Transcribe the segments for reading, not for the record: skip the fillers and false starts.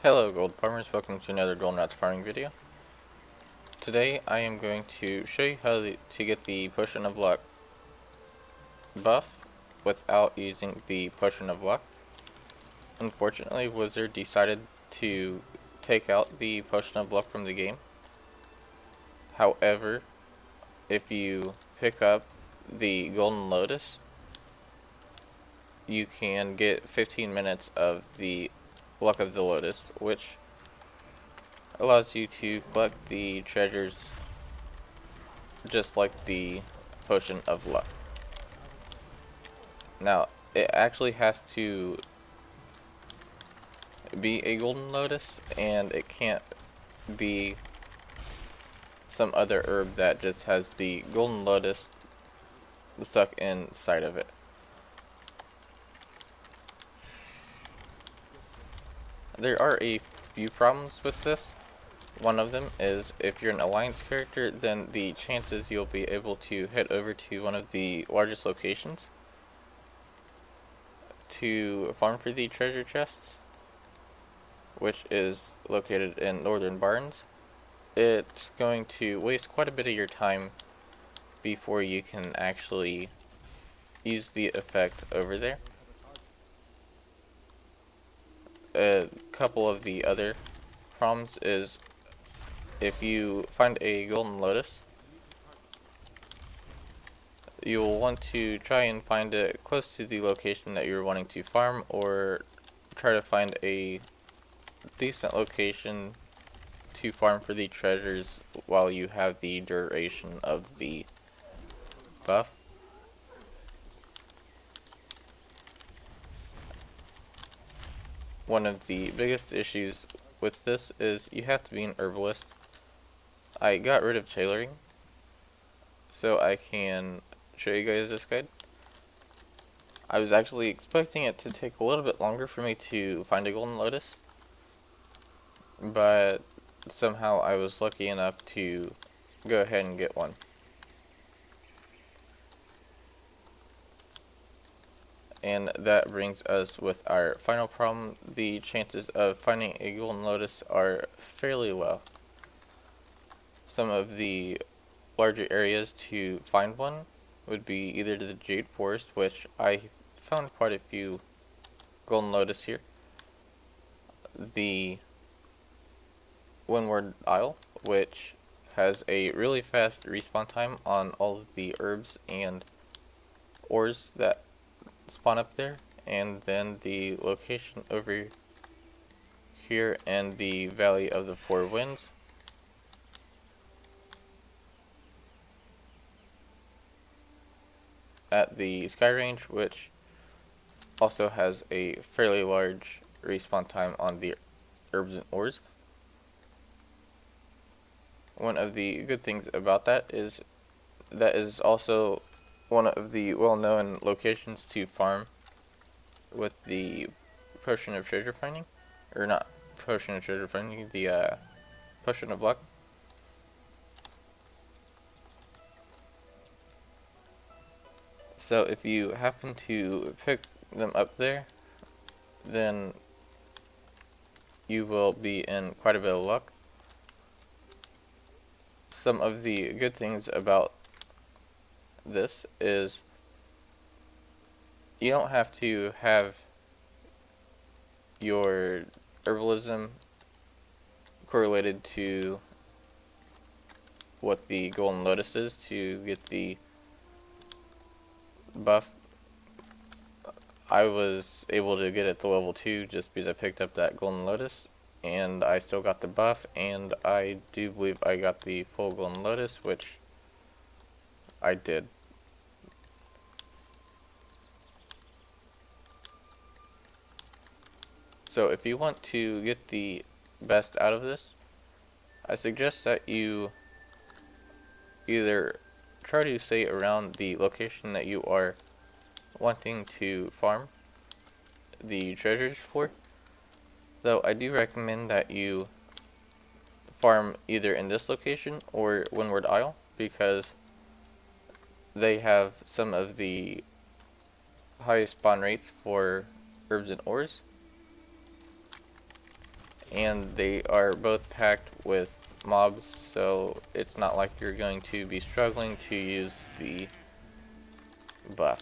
Hello gold farmers, welcome to another golden rats farming video. Today I am going to show you how to get the potion of luck buff without using the potion of luck. Unfortunately, Wizard decided to take out the potion of luck from the game. However, if you pick up the golden lotus, you can get 15 minutes of the luck of the lotus, which allows you to collect the treasures just like the potion of luck. Now, it actually has to be a golden lotus, and it can't be some other herb that just has the golden lotus stuck inside of it. There are a few problems with this. One of them is if you're an alliance character, then the chances you'll be able to head over to one of the largest locations to farm for the treasure chests, which is located in Northern Barrens. It's going to waste quite a bit of your time before you can actually use the effect over there. A couple of the other problems is if you find a golden lotus, you'll want to try and find it close to the location that you're wanting to farm, or try to find a decent location to farm for the treasures while you have the duration of the buff. One of the biggest issues with this is you have to be an herbalist. I got rid of tailoring so I can show you guys this guide. I was actually expecting it to take a little bit longer for me to find a golden lotus, but somehow I was lucky enough to go ahead and get one. And that brings us with our final problem. The chances of finding a golden lotus are fairly low. Some of the larger areas to find one would be either the Jade Forest, which I found quite a few golden lotus here, the Windward Isle, which has a really fast respawn time on all of the herbs and ores that spawn up there, and then the location over here in the Valley of the Four Winds. At the Sky Range, which also has a fairly large respawn time on the herbs and ores. One of the good things about that is also one of the well-known locations to farm with the potion of treasure finding, or not potion of treasure finding, the potion of luck. So if you happen to pick them up there, then you will be in quite a bit of luck. Some of the good things about this is you don't have to have your herbalism correlated to what the golden lotus is to get the buff. I was able to get it to level 2 just because I picked up that golden lotus, and I still got the buff, and I do believe I got the full golden lotus, which I did. So if you want to get the best out of this, I suggest that you either try to stay around the location that you are wanting to farm the treasures for, though I do recommend that you farm either in this location or Windward Isle, because they have some of the highest spawn rates for herbs and ores, and they are both packed with mobs, so it's not like you're going to be struggling to use the buff.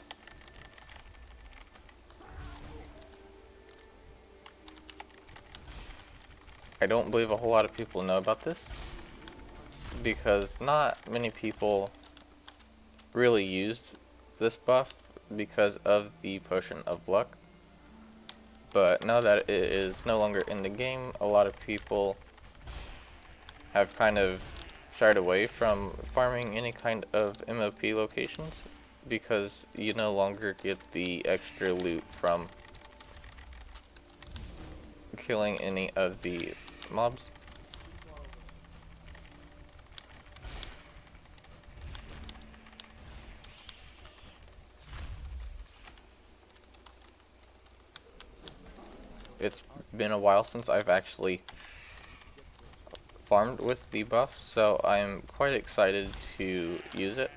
I don't believe a whole lot of people know about this, because not many people really used this buff because of the Potion of Luck. But now that it is no longer in the game, a lot of people have kind of shied away from farming any kind of MoP locations because you no longer get the extra loot from killing any of the mobs. It's been a while since I've actually farmed with the buff, so I'm quite excited to use it.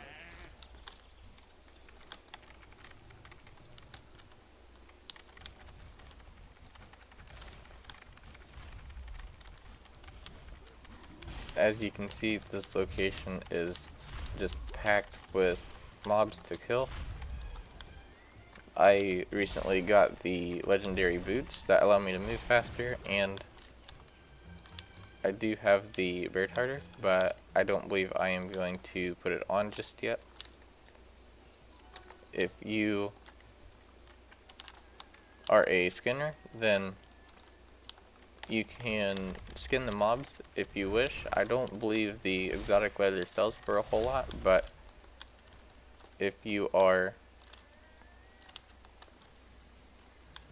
As you can see, this location is just packed with mobs to kill. I recently got the legendary boots that allow me to move faster, and I do have the bear tartar, but I don't believe I am going to put it on just yet. If you are a skinner, then you can skin the mobs if you wish. I don't believe the exotic leather sells for a whole lot, but if you are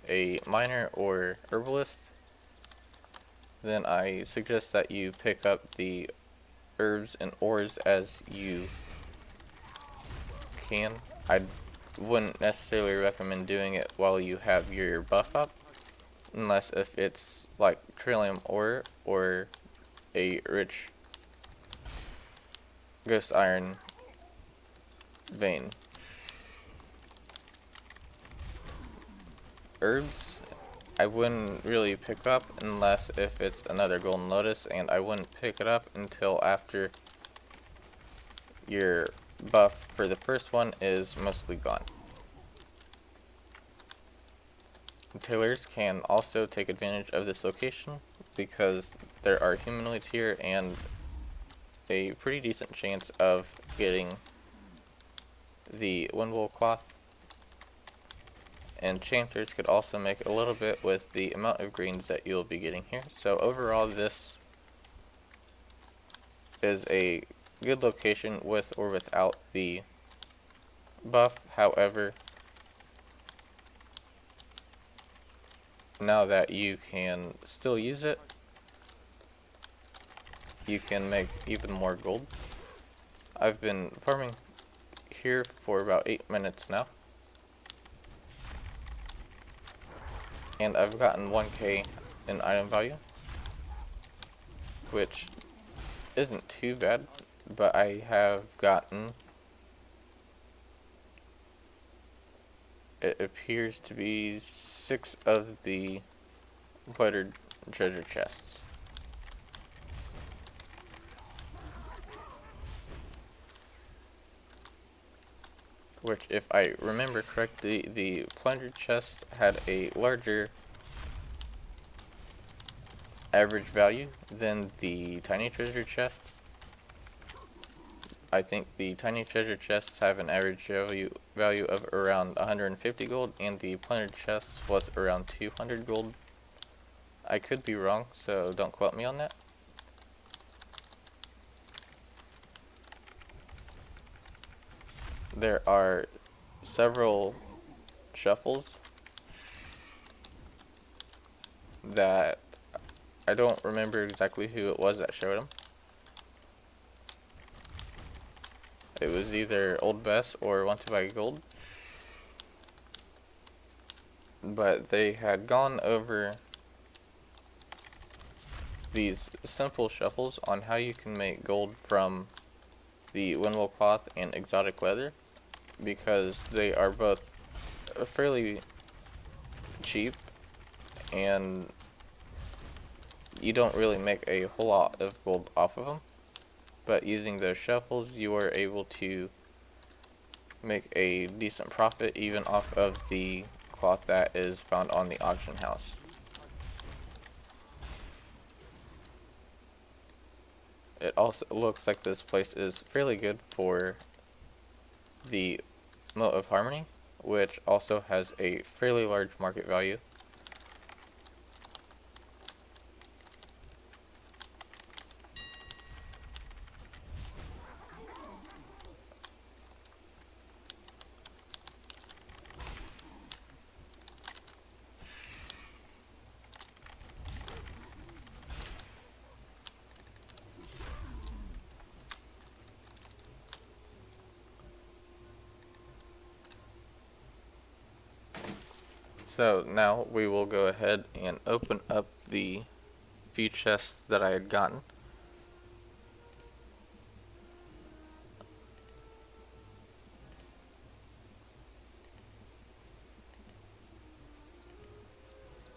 a miner or herbalist, then I suggest that you pick up the herbs and ores as you can. I wouldn't necessarily recommend doing it while you have your buff up, unless if it's like trillium ore or a rich ghost iron vein. Herbs I wouldn't really pick up unless if it's another golden lotus, and I wouldn't pick it up until after your buff for the first one is mostly gone. Tailors can also take advantage of this location because there are humanoids here and a pretty decent chance of getting the windwool cloth. Enchanters could also make a little bit with the amount of greens that you'll be getting here. So overall, this is a good location with or without the buff. However, now that you can still use it, you can make even more gold. I've been farming here for about 8 minutes now, and I've gotten 1k in item value, which isn't too bad, but I have gotten, it appears to be 6 of the cluttered treasure chests. Which, if I remember correctly, the plundered chest had a larger average value than the tiny treasure chests. I think the tiny treasure chests have an average value of around 150 gold, and the plundered chests was around 200 gold. I could be wrong, so don't quote me on that. There are several shuffles that I don't remember exactly who it was that showed them. It was either Old Bess or Want to Buy Gold. But they had gone over these simple shuffles on how you can make gold from the windwool cloth and exotic leather, because they are both fairly cheap and you don't really make a whole lot of gold off of them, but using those shuffles you are able to make a decent profit even off of the cloth that is found on the auction house. It also looks like this place is fairly good for the Moat of Harmony, which also has a fairly large market value. So now we will go ahead and open up the few chests that I had gotten.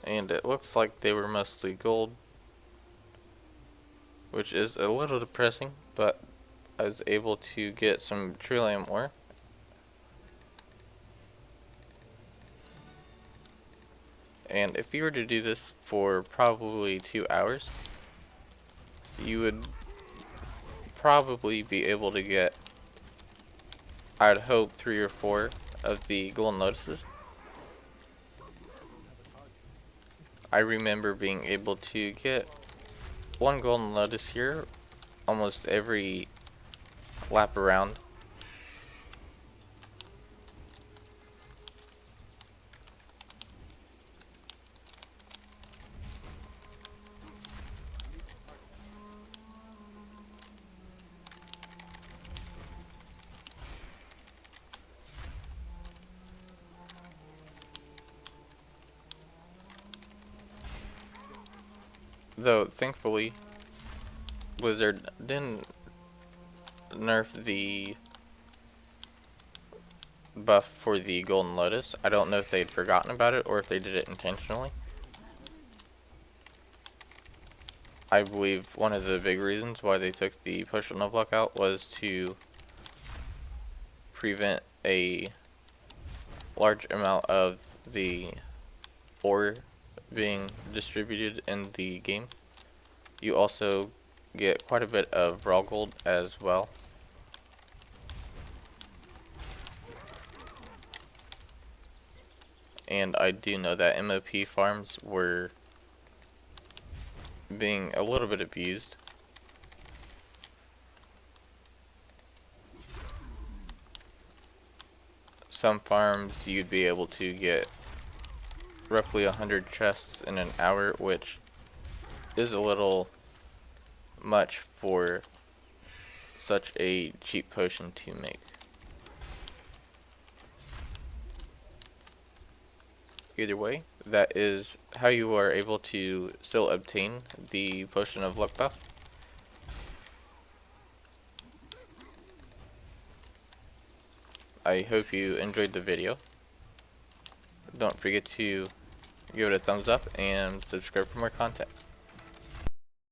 And it looks like they were mostly gold, which is a little depressing, but I was able to get some trillium ore. And if you were to do this for probably 2 hours, you would probably be able to get, I'd hope, 3 or 4 of the golden lotuses. I remember being able to get 1 golden lotus here almost every lap around. Though, thankfully, Blizzard didn't nerf the buff for the Golden Lotus. I don't know if they'd forgotten about it or if they did it intentionally. I believe one of the big reasons why they took the Potion of Luck out was to prevent a large amount of the ore being distributed in the game. You also get quite a bit of raw gold as well. And I do know that MoP farms were being a little bit abused. Some farms you'd be able to get roughly 100 chests in an hour, which is a little much for such a cheap potion to make. Either way, that is how you are able to still obtain the Potion of Luck buff. I hope you enjoyed the video. Don't forget to give it a thumbs up and subscribe for more content.